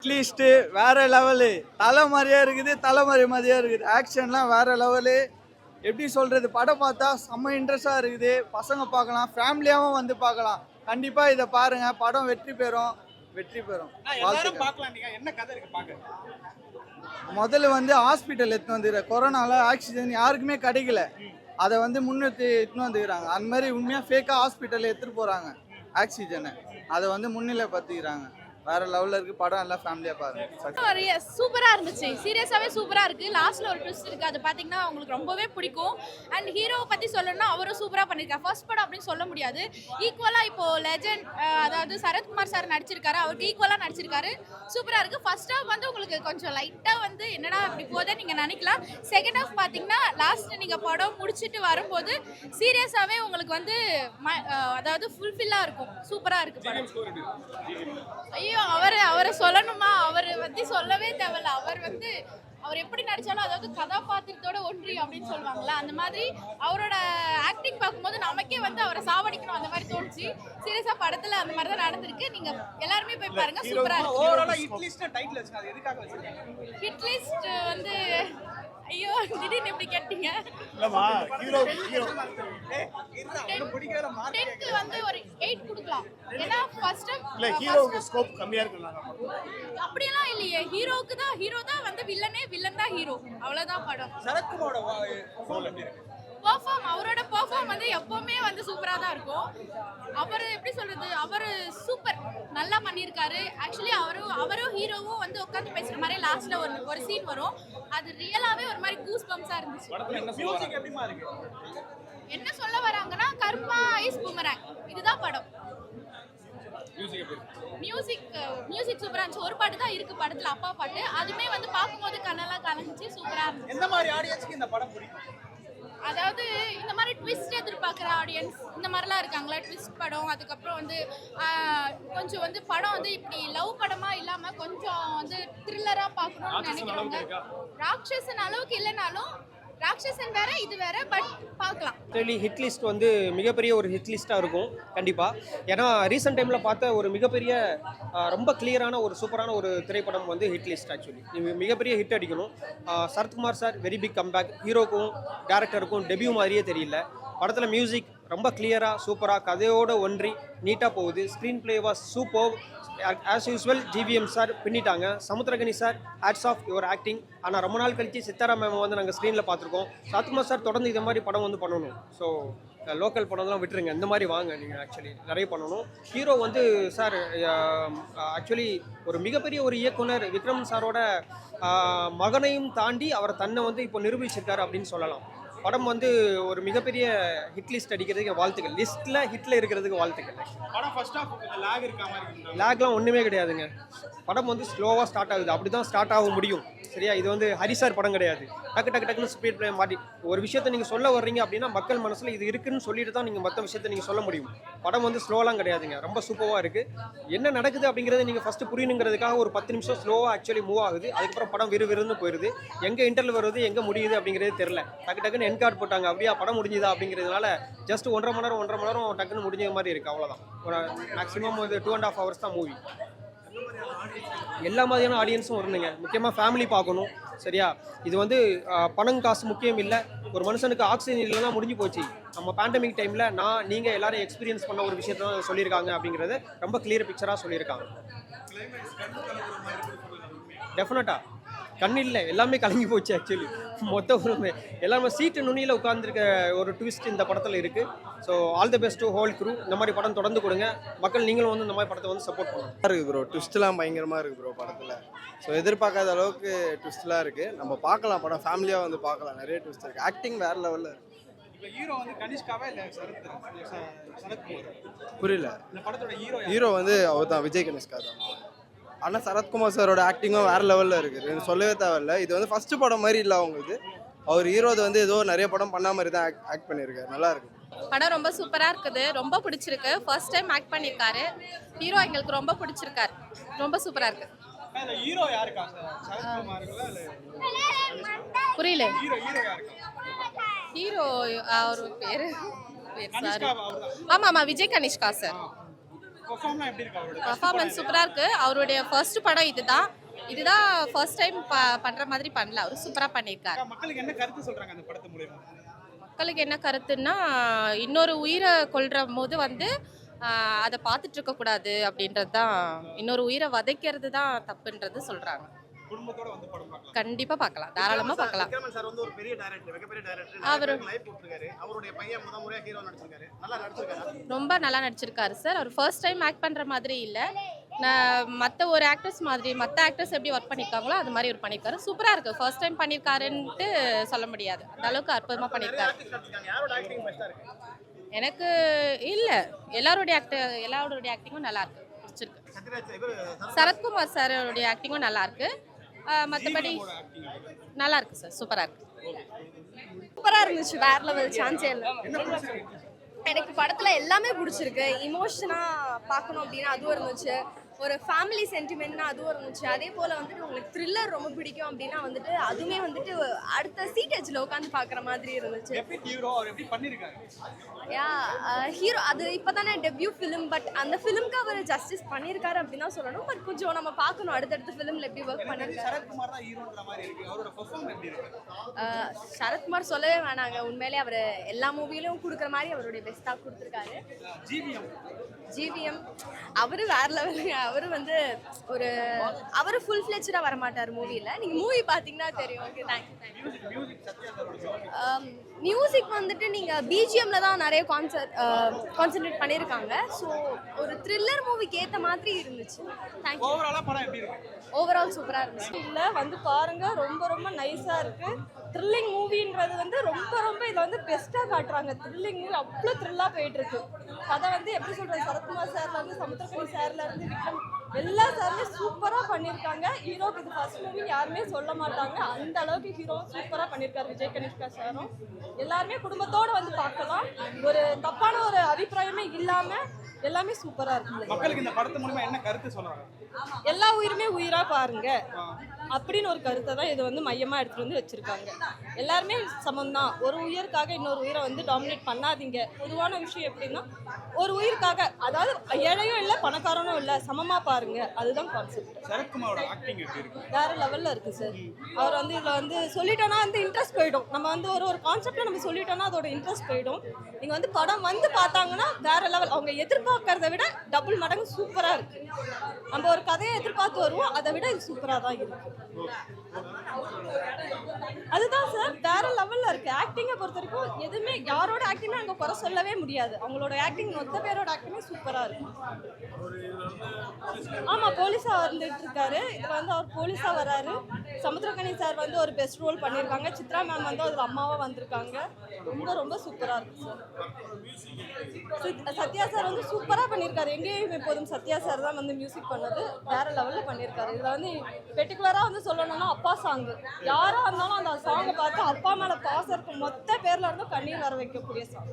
At least வேற level. தலை மாதிரியே இருக்குது, தலைமறை மாதிரியே இருக்குது. ஆக்ஷன்லாம் வேற லெவலு. எப்படி சொல்றது, படம் பார்த்தா செம்ம இன்ட்ரெஸ்டா இருக்குது. பசங்க பார்க்கலாம், ஃபேமிலியாவும் வந்து பார்க்கலாம். கண்டிப்பா இதை பாருங்க, படம் வெற்றி பெறும். வெற்றி பெறும். முதல்ல வந்து ஹாஸ்பிட்டல் எடுத்து வந்துக்கிற கொரோனால ஆக்சிஜன் யாருக்குமே கிடைக்கல. அதை வந்து முன்னெடுத்து எடுத்துன்னு வந்துக்கிறாங்க. அந்த மாதிரி உண்மையாக ஃபேக்காக ஹாஸ்பிட்டல் எடுத்துகிட்டு போகிறாங்க ஆக்சிஜனை. அதை வந்து முன்னிலை படுத்திக்கிறாங்க. வேற லெவல்ல இருக்கு படம். எல்லாம் ஃபேமிலியா பாருங்க. சூப்பரா இருந்துச்சு. சீரியஸாவே சூப்பரா இருக்கு. லாஸ்ட்ல ஒரு ட்விஸ்ட் இருக்கு. அது பாத்தீங்கன்னா உங்களுக்கு ரொம்பவே பிடிக்கும். அண்ட் ஹீரோவை பத்தி சொல்லணும்னா அவரும் சூப்பரா பண்ணிருக்காரு. ஃபர்ஸ்ட் படம் அப்படின்னு சொல்ல முடியாது. ஈக்குவலா இப்போ லெஜெண்ட், அதாவது சரத்குமார் சார் நடிச்சிருக்காரு. அவருக்கு ஈக்குவலா நடிச்சிருக்காரு. சூப்பரா இருக்கு. ஃபர்ஸ்ட் ஹாஃப் வந்து உங்களுக்கு கொஞ்சம் லைட்டா வந்து என்னடா அப்படி போதே நீங்க நினைக்கலாம். செகண்ட் ஹாஃப் பாத்தீங்கன்னா லாஸ்ட் நீங்க படம் முடிச்சிட்டு வரும்போது சீரியஸாவே உங்களுக்கு வந்து அதாவது ஃபுல்ஃபில்லா இருக்கும். சூப்பரா இருக்கு படம். ஐயோ, அவரை சொல்லணுமா? அவரை பத்தி சொல்லவே தேவையில்ல. அவர் எப்படி நடிச்சாலும், அதாவது கதாபாத்திரத்தோட ஒன்றி அப்படின்னு சொல்லுவாங்கல்ல, அந்த மாதிரி அவரோட ஆக்டிங் பார்க்கும்போது நமக்கே வந்து அவரை சாவடிக்கணும் அந்த மாதிரி தோணுச்சு. சீரியஸா படத்துல அந்த மாதிரி தான் நடந்திருக்கு. நீங்க எல்லாருமே போய் பாருங்க. சூப்பரா இருக்கு. ஹிட் லிஸ்ட் வந்து ஐயோ திடீர்னு எப்படி கேட்டீங்க? டென்க்கு வந்து ஒரு 8 கொடுக்கலாம். ஏன்னா ஃபர்ஸ்ட் ஹீரோக்கு ஸ்கோப் கம்மியா இருக்குங்க. அப்படியெல்லாம் இல்லையே. ஹீரோ தான் வந்து வில்லன் தான் ஹீரோ. அவ்வளவுதான் படம். சரத்குமாரோட அவரோட பெர்ஃபார்ம் வந்து எப்பவுமே வந்து சூப்பரா தான் இருக்கும். அவர் எப்படி சொல்றது, அவர் சூப்பர் நல்லா பண்ணியிருக்காரு. ஆக்சுவலி அவரும் ஹீரோவும் வந்து உட்காந்து பேசுற மாதிரி லாஸ்ட்ல ஒரு சீன் வரும். அது ரியலாவே ஒரு மாதிரி கூஸ் பம்ப்ஸா இருந்துச்சு. என்ன சொல்ல வராங்கன்னா, கர்மா இஸ் பூமராங், இதுதான் படம். மியூசிக் சூப்பரா இருந்துச்சு. ஒரு பாட்டு தான் இருக்கு படத்துல, அப்பா பாட்டு. அதுமே வந்து பார்க்கும்போது கண்ணெல்லாம் கலங்குச்சு. சூப்பரா இருந்துச்சு. எந்த மாதிரி ஆடியன்ஸ்க்கு இந்த படம் பிடிக்கும்? அதாவது இந்த மாதிரி ட்விஸ்ட் எதிர்பார்க்குற ஆடியன்ஸ் இந்த மாதிரிலாம் இருக்காங்களா, ட்விஸ்ட் படம். அதுக்கப்புறம் வந்து கொஞ்சம் வந்து படம் வந்து இப்படி லவ் படமா இல்லாமல் கொஞ்சம் வந்து த்ரில்லராக பார்க்கணும்னு நினைக்கிறவங்க. ராட்சசன் அளவுக்கு இல்லைனாலும் ராட்சசன் வேற, இது வேற, பட் பார்க்கலாம். ஆக்சுவலி ஹிட் லிஸ்ட் வந்து மிகப்பெரிய ஒரு ஹிட் லிஸ்ட்டாக இருக்கும் கண்டிப்பாக. ஏன்னா ரீசெண்ட் டைமில் பார்த்த ஒரு மிகப்பெரிய ரொம்ப கிளியரான ஒரு சூப்பரான ஒரு திரைப்படம் வந்து ஹிட் லிஸ்ட். ஆக்சுவலி மிகப்பெரிய ஹிட் அடிக்கணும். Sarathkumar sir very big comeback. ஹீரோக்கும் டேரக்டருக்கும் டெபியூ மாதிரியே தெரியல. படத்தில் மியூசிக் ரொம்ப கிளியராக சூப்பராக கதையோடு ஒன்றி நீட்டாக போகுது. Screen play was super. As usual GVM sir பின்னிட்டாங்க. Samuthirakani sir hats off your acting. ஆனால் ரொம்ப நாள் கழிச்சு சித்தாரா மேம் வந்து நாங்கள் ஸ்க்ரீனில் பார்த்துருக்கோம். சரத்குமார் சார் தொடர்ந்து இந்த மாதிரி படம் வந்து பண்ணணும். ஸோ லோக்கல் படம்லாம் விட்டுருங்க, இந்த மாதிரி வாங்க நீங்கள். ஆக்சுவலி நிறைய பண்ணணும். ஹீரோ வந்து சார் ஆக்சுவலி ஒரு மிகப்பெரிய ஒரு இயக்குனர் விக்ரம் சாரோட மகனையும் தாண்டி அவர் தன்னை வந்து இப்போ நிரூபிச்சிருக்காரு அப்படின்னு சொல்லலாம். படம் வந்து ஒரு மிகப்பெரிய ஹிட் லிஸ்ட் அடிக்கிறதுக்கு வாழ்த்துக்கள். லிஸ்ட்டில் ஹிட்டில் இருக்கிறதுக்கு வாழ்த்துக்கள். லேக்லாம் ஒன்றுமே கிடையாதுங்க. படம் வந்து ஸ்லோவாக ஸ்டார்ட் ஆகுது. அப்படி தான் ஸ்டார்ட் ஆக முடியும். சரியா? இது வந்து ஹரிசார் படம் கிடையாது. டக்குன்னு ஸ்பீட் பிளே மாட்டி ஒரு விஷயத்தை நீங்கள் சொல்ல வர்றீங்க அப்படின்னா மக்கள் மனசில் இது இருக்குன்னு சொல்லிட்டு தான் நீங்கள் மற்ற விஷயத்தை நீங்கள் சொல்ல முடியும். படம் வந்து ஸ்லோலாம் கிடையாதுங்க. ரொம்ப சூப்பராக இருக்குது. என்ன நடக்குது அப்படிங்கிறது நீங்கள் ஃபஸ்ட்டு புரியணுங்கிறதுக்காக ஒரு 10 நிமிஷம் ஸ்லோவாக ஆக்சுவலி மூவ் ஆகுது. அதுக்கப்புறம் படம் விறுவிறுன்னு போயிடுது. எங்கே இன்டர்வல் வருது, எங்கே முடியுது அப்படிங்கிறது தெரில. டக்குன்னு என் கார்டு போட்டாங்க. அப்படியா படம் முடிஞ்சுதா அப்படிங்கிறதுனால ஜஸ்ட் 1.5 மணி நேரம் டக்குன்னு முடிஞ்ச மாதிரி இருக்குது. அவ்வளோதான். ஒரு மேக்ஸிமம் ஒரு 2.5 hours தான் மூவி. எல்லா மாதிரியான ஆடியன்ஸும் வரணுங்க. முக்கியமாக ஃபேமிலி பார்க்கணும். சரியா? இது வந்து பணம் காசு முக்கியம் இல்லை. ஒரு மனுஷனுக்கு ஆக்சிஜன் இல்லைன்னா முடிஞ்சு போச்சு. நம்ம பேண்டமிக் டைமில் நீங்கள் எல்லாரும் எக்ஸ்பீரியன்ஸ் பண்ண ஒரு விஷயத்த தான் சொல்லியிருக்காங்க. அப்படிங்கிறத ரொம்ப கிளியர் பிக்சராக சொல்லியிருக்காங்க. டெஃபினட்டாக கண் இல்லை, எல்லாமே கலங்கி போச்சு. ஆக்சுவலி மொத்தம் எல்லாமே சீட்டு நுனியில் உட்காந்துருக்க ஒரு ட்விஸ்ட் இந்த படத்தில் இருக்குது. So all the best to whole crew. இந்த மாதிரி படம் தொடர்ந்து கொடுங்க. மக்கள் நீங்களும் வந்து இந்த மாதிரி படத்தை வந்து சப்போர்ட் பண்ணணும். இருக்குது ப்ரோ, ட்விஸ்ட்லாம் பயங்கரமாக இருக்குது ப்ரோ படத்தில். ஸோ எதிர்பார்க்காத அளவுக்கு ட்விஸ்ட்லாம் இருக்குது. நம்ம பார்க்கலாம், படம் ஃபேமிலியாக வந்து பார்க்கலாம். நிறைய ட்விஸ்ட் இருக்குது. ஆக்டிங் வேறு லெவலில் இருக்குது. இப்போ ஹீரோ வந்து கனிஷ்காவா இல்லை சரத்குமார்? புரியல. இந்த படத்தோட ஹீரோ வந்து அவர் தான், விஜய் கணேஷ்கா தான். ஆனால் சரத்குமார் சாரோட ஆக்டிங்கும் வேறு லெவலில் இருக்குது. சொல்லவே தேவையில்லை. இது வந்து ஃபஸ்ட்டு படம் மாதிரி இல்லை அவங்களுக்கு. அவர் ஹீரோது வந்து ஏதோ நிறைய படம் பண்ண மாதிரி தான் ஆக்ட் பண்ணியிருக்காரு. நல்லா இருக்கு. படம் ரொம்ப சூப்பராக இருக்குது. ரொம்ப பிடிச்சிருக்கு. ஃபர்ஸ்ட் டைம் ஆக்ட் பண்ணியிருக்காரு. ஹீரோ எங்களுக்கு ரொம்ப பிடிச்சிருக்காரு. ரொம்ப சூப்பராக இருக்கு. ஹீரோ யாருக்கா? சரத்குமாருங்களா இல்லை? புரியல. ஹீரோ யாருக்கா? ஹீரோ அவர் பேர் சார். ஆமாம் விஜய் கனிஷ்கா சார். பெர்ஃபார்ம்லாம் எப்படி இருக்கு அவரோட பர்ஃபார்மன்ஸ் சூப்பராக இருக்குது. அவருடைய ஃபர்ஸ்ட் படம் இதுதான் ஃபர்ஸ்ட் டைம் பண்ணுற மாதிரி பண்ணல. அவர் சூப்பராக பண்ணியிருக்காரு. மக்களுக்கு என்ன கருத்து சொல்றாங்க அந்த படத்து மூலமா? மக்களுக்கு என்ன கருத்துன்னா, இன்னொரு உயிரை கொல்ற போது அதை பார்த்துட்டு இருக்கக்கூடாது அப்படின்றது தான், இன்னொரு உயிரை வதைக்கிறது தான் தப்புன்றது சொல்கிறாங்க. குடும்பத்தோட வந்து படம் பார்க்கலாம். கண்டிப்பாக பார்க்கலாம், தாராளமாக பார்க்கலாம். விக்ரமன் சார் வந்து ஒரு பெரிய டைரக்டர், மிகப்பெரிய டைரக்டர். அவரு லைஃப் போட்டுருக்காரு. அவருடைய பையன் முறையா ஹீரோ நடிச்சிருக்காரு. நல்லா நடிச்சிருக்காரு. ரொம்ப நல்லா நடிச்சிருக்காரு சார். அவர் ஃபர்ஸ்ட் டைம் ஆக்ட் பண்ணுற மாதிரி இல்லை. நான் மற்ற ஒரு ஆக்டர்ஸ் மாதிரி, மற்ற ஆக்டர்ஸ் எப்படி ஒர்க் பண்ணியிருக்காங்களோ அது மாதிரி அவர் பண்ணியிருக்காரு. சூப்பராக இருக்குது. ஃபர்ஸ்ட் டைம் பண்ணியிருக்காருன்ட்டு சொல்ல முடியாது, அந்த அளவுக்கு அற்புதமாக பண்ணியிருக்காரு. யாரோட ஆக்டிங் பெஸ்டா இருக்கு? எனக்கு இல்லை, எல்லாருடைய ஆக்டிங்கும் நல்லா இருக்கு, பிடிச்சிருக்கு. சரத்குமார் சாரோடைய ஆக்டிங்கும் நல்லா இருக்கு. மற்றபடி நல்லா இருக்கு சார், சூப்பராக இருக்கு. சூப்பராக இருந்துச்சு, வேற லெவல், சான்ஸே இல்லை. எனக்கு படத்தில் எல்லாமே பிடிச்சிருக்கு. இமோஷனாக பார்க்கணும் அப்படின்னா அதுவும் இருந்துச்சு, ஒரு ஃபேமிலி சென்டிமெண்ட்னா அதுவும் இருந்துச்சு. அதே போல் வந்துட்டு உங்களுக்கு த்ரில்லர் ரொம்ப பிடிக்கும் அப்படின்னா வந்துட்டு அதுவுமே வந்துட்டு அடுத்த சீட் எட்ஜில் உட்காந்து பார்க்குற மாதிரி இருந்துச்சு. ஹீரோ அவர் எப்படி பண்ணிருக்காரு? ஹீரோ அது இப்போ தானே டெபியூ ஃபிலிம், பட் அந்த ஃபிலிம்க்கு அவர் ஜஸ்டிஸ் பண்ணியிருக்காரு அப்படின்னு தான் சொல்லணும். பட் கொஞ்சம் நம்ம பார்க்கணும் அடுத்தடுத்த ஃபிலிமில் எப்படி ஒர்க் பண்ணிருக்காரு. சரத்குமார் தான் ஹீரோன்ற மாதிரி இருக்கு. அவரோட பெர்ஃபார்மன்ஸ் எப்படி இருக்கு? சரத்குமார் சொல்லவே வேணாங்க, உண்மையிலே அவர் எல்லா மூவிலும் கொடுக்குற மாதிரி அவருடைய பெஸ்ட்டாக கொடுத்துருக்காரு. ஜிவிஎம் அவரு வேற லெவலுங்க. அவரு வந்து அவரு ஃபுல் ஃப்ளெட்ஜாக வர மாட்டார் மூவியில். நீங்கள் மூவி பார்த்தீங்கன்னா தெரியும். Okay, thank you. மியூசிக் வந்துட்டு நீங்கள் பிஜிஎம்ல தான் நிறைய கான்சென்ட்ரேட் பண்ணியிருக்காங்க. ஸோ ஒரு த்ரில்லர் மூவிக்கு ஏற்ற மாதிரி இருந்துச்சு. தேங்க்யூ. ஓவராலா படம் எப்படி இருக்கு? ஓவரால் சூப்பராக இருந்துச்சு. இல்லை வந்து பாருங்க, ரொம்ப ரொம்ப நைஸாக இருக்கு. த்ரில்லிங் மூவின்றது ரொம்ப இதை பெஸ்ட்டாக காட்டுறாங்க. த்ரில்லிங் மூவி அவ்வளோ த்ரில்லாக போயிட்டு இருக்கு. அதை எப்படி சொல்றது, சரத்குமார் சார்லேருந்து சமுத்திரக்கனி சார்லேருந்து விக்ரம் எல்லா சாருமே சூப்பராக பண்ணியிருக்காங்க. ஹீரோக்கு இது ஃபர்ஸ்ட் மூவி யாருமே சொல்ல மாட்டாங்க, அந்த அளவுக்கு ஹீரோ சூப்பராக பண்ணியிருக்காரு. விஜய் கனிஷ்கா சாரும் எல்லாருமே குடும்பத்தோடு பார்க்கலாம். ஒரு தப்பான ஒரு அபிப்பிராயமே இல்லாமல் எல்லாமே சூப்பராக இருக்கு. மக்களுக்கு இந்த படத்து மூலமா என்ன கருத்து சொல்றாங்க? எல்லா உயிருமே உயிரா பாருங்க அப்படின்னு ஒரு கருத்தை தான் இது மையமாக எடுத்துகிட்டு வச்சுருக்காங்க. எல்லாருமே சமம் தான். ஒரு உயிருக்காக இன்னொரு உயிரை டாமினேட் பண்ணாதீங்க. பொதுவான விஷயம் எப்படின்னா, ஒரு உயிருக்காக, அதாவது ஏழையும் இல்லை பணக்காரனும் இல்லை, சமமாக பாருங்க, அதுதான் கான்செப்ட். சரத்குமாரோட ஆக்டிங் எப்படி இருக்கு? வேற லெவலில் இருக்குது சார். அவர் இதில் சொல்லிட்டோன்னா இன்ட்ரெஸ்ட் போயிடும். நம்ம ஒரு கான்செப்டை நம்ம சொல்லிட்டோன்னா அதோட இன்ட்ரெஸ்ட் போயிடும். நீங்கள் படம் பார்த்தாங்கன்னா வேற லெவல். அவங்க எதிர்பார்க்கறத விட டபுள் மடங்கு சூப்பராக இருக்குது. நம்ம ஒரு கதையை எதிர்பார்த்து வருவோம், அதை விட இது சூப்பராக தான் இருக்கு. அதுதான் சார், வேற லெவல்ல இருக்கு. ஆக்டிங்கை பொறுத்த வரைக்கும் எதுவுமே யாரோட ஆக்டிங்குமே அங்கே குறை சொல்லவே முடியாது. அவங்களோட ஆக்டிங் மொத்த பேரோட ஆக்டிங்கே சூப்பராக இருக்கும். ஆமாம், போலீஸாக வந்துட்டு இருக்காரு. இதில் அவர் போலீஸாக வராரு. சமுத்திரக்கனி சார் ஒரு பெஸ்ட் ரோல் பண்ணியிருக்காங்க. சித்ரா மேம் அதில் அம்மாவாக வந்திருக்காங்க. ரொம்ப சூப்பராக இருக்கு சார். சத்யா சார் சூப்பராக பண்ணியிருக்காரு. எங்கேயும் எப்போதும் சத்யா சார் தான் மியூசிக் பண்ணது. வேற லெவலில் பண்ணியிருக்காரு. இதில் பெர்டிகுலராக சொல்லணும்னா அப்பா சாங்கு, யாராக இருந்தாலும் அந்த சாங்கை பார்த்து அப்பா மேலே பாசம் இருக்கும் மொத்த பேரில் இருந்தும் கண்ணீர் வர வைக்கக்கூடிய சாங்.